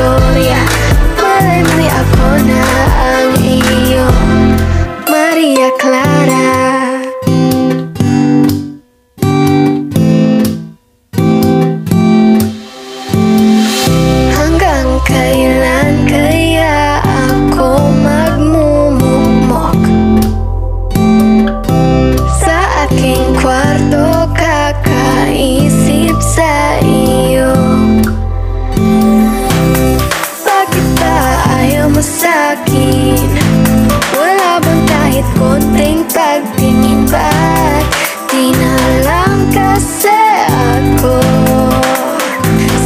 istorya. Malay mo'y ako na ang iyong Maria Clara. Hanggang kailan kaya ako magmumukmok sa aking kwarto, kakaisip sa iyo? Bakit ba ayaw mo sa'kin? Wala bang kahit konting pagtingin? Ba't di na lang kasi ako?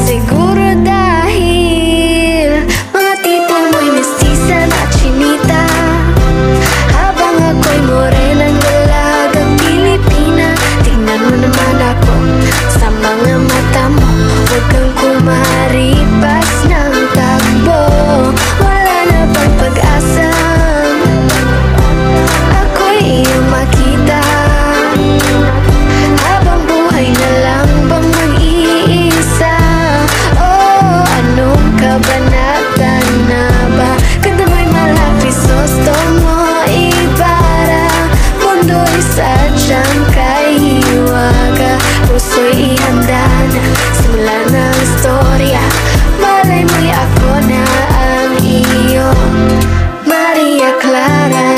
Siguro dahil mga tipo mo'y mestiza na chinita, habang ako'y morenang dalagang Pilipina. Tingnan mo naman ako sa mga mata mo, huwag kang kumaripas ng takbo. Wala na bang pag-asa ako'y iyong makita? Habang buhay na lang bang mag-iisa? Oh, anong kabanata na ba? Ganda mo'y malapis, gusto mo ibara. Mundo'y sadyang kahiwaga, puso'y ihanda na, simula na ang istorya. Malay mo'y ako na ang iyong Maria Clara.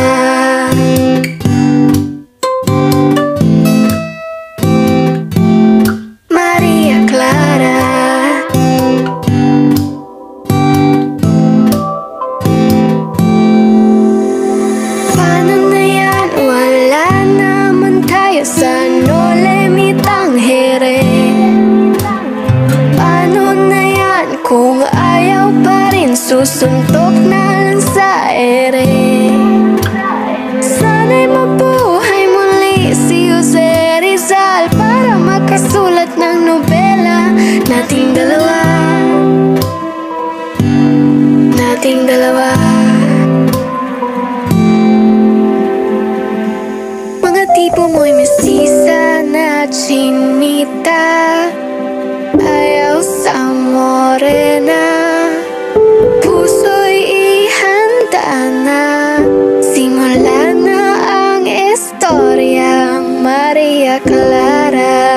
Maria Clara. Paano na yan? Wala naman tayo sa Nolimitang here. Paano na yan kung ayaw pa rin? Susuntok na lang sa ere. Sana'y mabuhay muli si Jose Rizal para makasulat ng nobela. Nating dalawa, nating dalawa. Mga tipo mo'y mestiza na chinita, ayaw sa morena. Puso'y ihanda na, simula na ang istoryang Maria Clara.